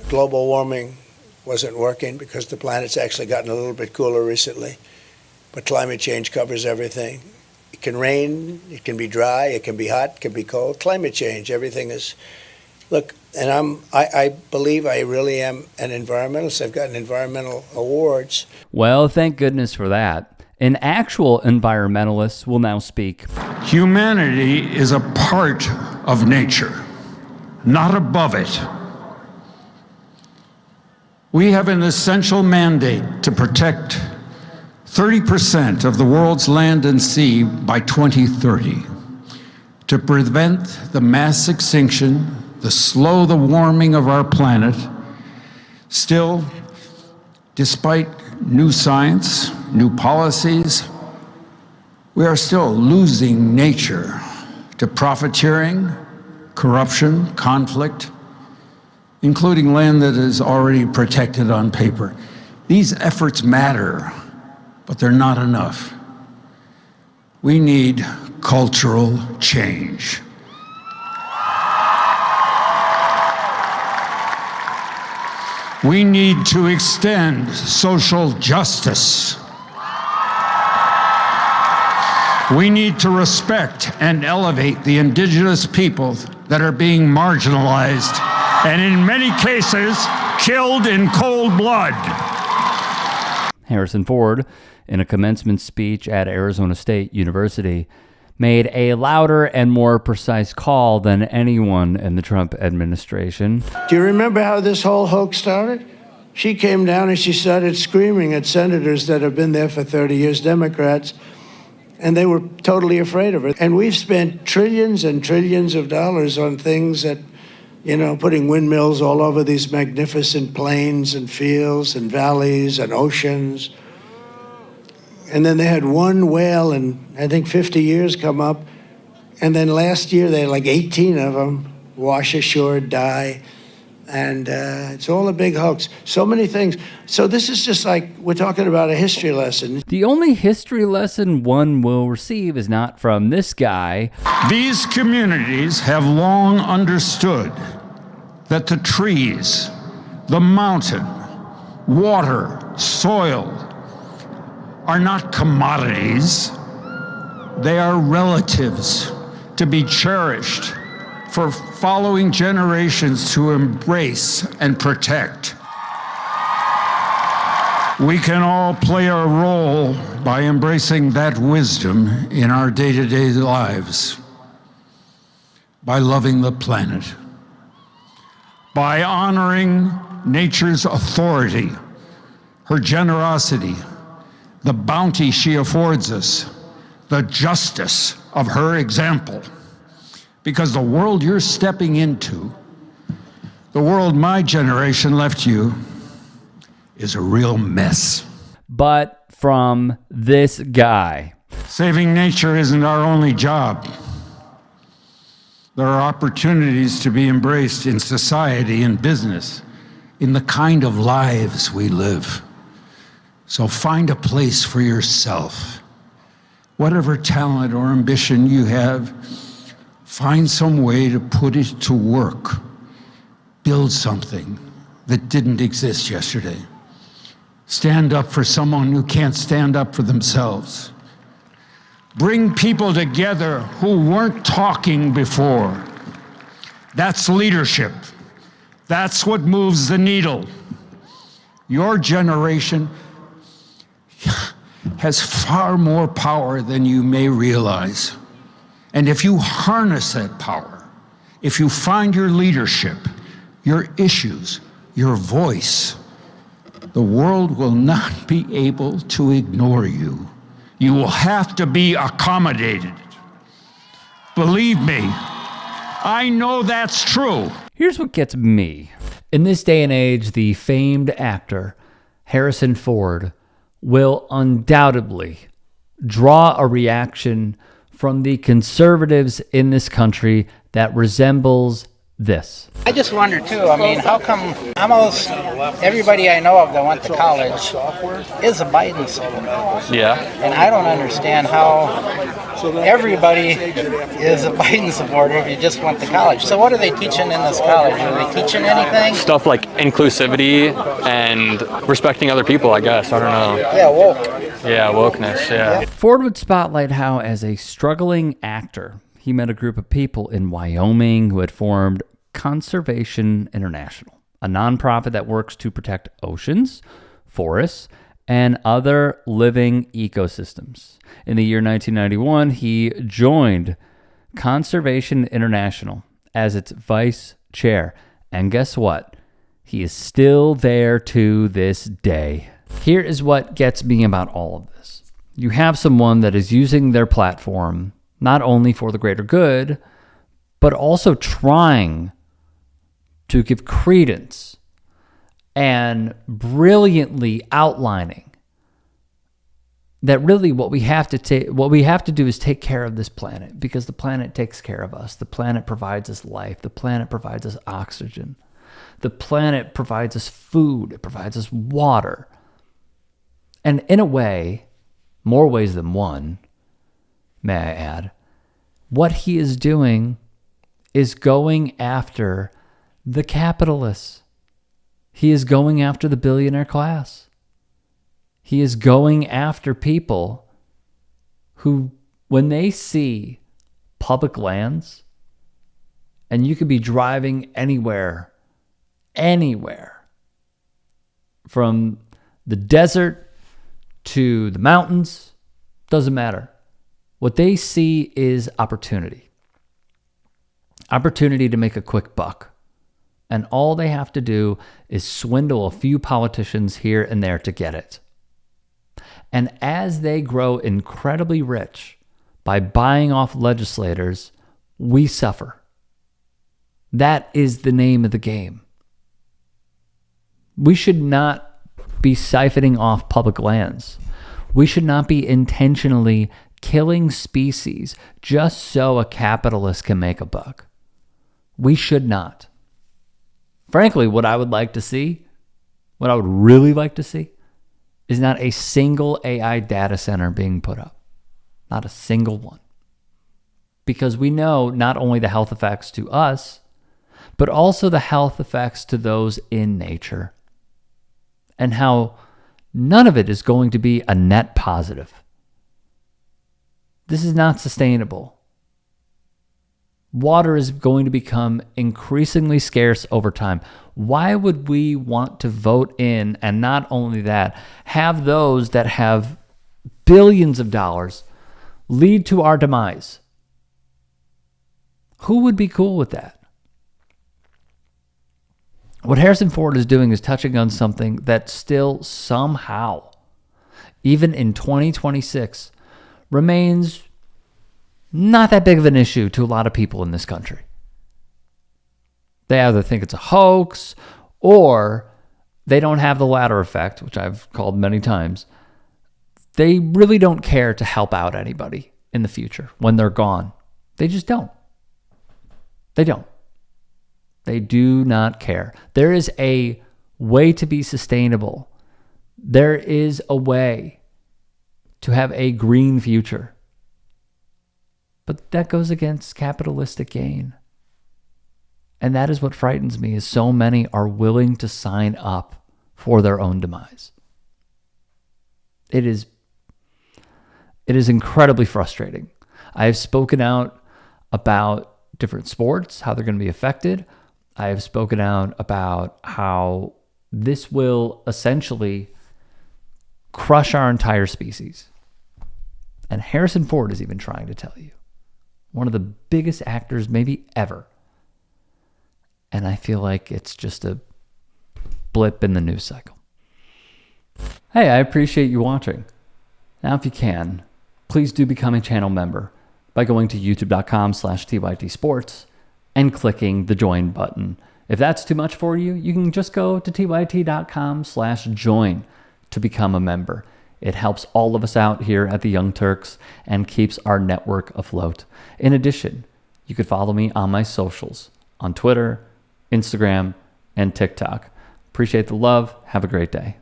global warming wasn't working because the planet's actually gotten a little bit cooler recently. But climate change covers everything. It can rain, it can be dry, it can be hot, it can be cold. Climate change, everything is. Look, and I believe I really am an environmentalist. I've gotten environmental awards. Well, thank goodness for that. An actual environmentalist will now speak. Humanity is a part of nature, not above it. We have an essential mandate to protect 30% of the world's land and sea by 2030, to prevent the mass extinction, slow the warming of our planet. Still, despite new science, new policies, we are still losing nature to profiteering, corruption, conflict, including land that is already protected on paper. These efforts matter, but they're not enough. We need cultural change. We need to extend social justice. We need to respect and elevate the indigenous people that are being marginalized and in many cases killed in cold blood. Harrison Ford, in a commencement speech at Arizona State University, made a louder and more precise call than anyone in the Trump administration. Do you remember how this whole hoax started? She came down and she started screaming at senators that have been there for 30 years, Democrats, and they were totally afraid of her. And we've spent trillions and trillions of dollars on things that, putting windmills all over these magnificent plains and fields and valleys and oceans. And then they had one whale in, I think, 50 years come up. And then last year, they had like 18 of them wash ashore, die. And it's all a big hoax. So many things. So this is just like, we're talking about a history lesson. The only history lesson one will receive is not from this guy. These communities have long understood that the trees, the mountain, water, soil are not commodities. They are relatives to be cherished for following generations to embrace and protect. We can all play a role by embracing that wisdom in our day-to-day lives, by loving the planet, by honoring nature's authority, her generosity, the bounty she affords us, the justice of her example. Because the world you're stepping into, the world my generation left you, is a real mess. But from this guy. Saving nature isn't our only job. There are opportunities to be embraced in society and business, in the kind of lives we live. So find a place for yourself. Whatever talent or ambition you have, find some way to put it to work. Build something that didn't exist yesterday. Stand up for someone who can't stand up for themselves. Bring people together who weren't talking before. That's leadership. That's what moves the needle. Your generation has far more power than you may realize. And if you harness that power, if you find your leadership, your issues, your voice, the world will not be able to ignore you. You will have to be accommodated. Believe me, I know that's true. Here's what gets me. In this day and age, the famed actor Harrison Ford will undoubtedly draw a reaction from the conservatives in this country that resembles this. I just wonder too, I mean, how come almost everybody I know of that went to college is a Biden supporter? Yeah. And I don't understand how everybody is a Biden supporter if you just went to college. So what are they teaching in this college? Are they teaching anything? Stuff like inclusivity and respecting other people, I guess. I don't know. Yeah, woke. Yeah, wokeness, yeah. Ford would spotlight how, as a struggling actor, he met a group of people in Wyoming who had formed Conservation International, a nonprofit that works to protect oceans, forests, and other living ecosystems. In the year 1991, he joined Conservation International as its vice chair. And guess what? He is still there to this day. Here is what gets me about all of this. You have someone that is using their platform not only for the greater good, but also trying to give credence and brilliantly outlining that really what we have to do is take care of this planet, because the planet takes care of us. The planet provides us life. The planet provides us oxygen. The planet provides us food. It provides us water. And in a way, more ways than one, may I add, what he is doing is going after the capitalists. He is going after the billionaire class. He is going after people who, when they see public lands, and you could be driving anywhere, from the desert to the mountains, doesn't matter. What they see is opportunity. Opportunity to make a quick buck. And all they have to do is swindle a few politicians here and there to get it. And as they grow incredibly rich by buying off legislators, we suffer. That is the name of the game. We should not be siphoning off public lands. We should not be intentionally killing species just so a capitalist can make a buck. We should not. Frankly, what I would really like to see, is not a single AI data center being put up. Not a single one. Because we know not only the health effects to us, but also the health effects to those in nature. And how none of it is going to be a net positive. This is not sustainable. Water is going to become increasingly scarce over time. Why would we want to vote in, and not only that, have those that have billions of dollars lead to our demise? Who would be cool with that? What Harrison Ford is doing is touching on something that still somehow, even in 2026, remains not that big of an issue to a lot of people in this country. They either think it's a hoax, or they don't have the latter effect, which I've called many times. They really don't care to help out anybody in the future when they're gone. They just don't. They don't. They do not care. There is a way to be sustainable. There is a way to have a green future. But that goes against capitalistic gain. And that is what frightens me, is so many are willing to sign up for their own demise. It is incredibly frustrating. I have spoken out about different sports, how they're going to be affected. I have spoken out about how this will essentially crush our entire species. And Harrison Ford is even trying to tell you. One of the biggest actors maybe ever. And I feel like it's just a blip in the news cycle. Hey, I appreciate you watching. Now, if you can, please do become a channel member by going to youtube.com/tytsports and clicking the join button. If that's too much for you, you can just go to tyt.com/join to become a member. It helps all of us out here at the Young Turks and keeps our network afloat. In addition, you could follow me on my socials on Twitter, Instagram, and TikTok. Appreciate the love. Have a great day.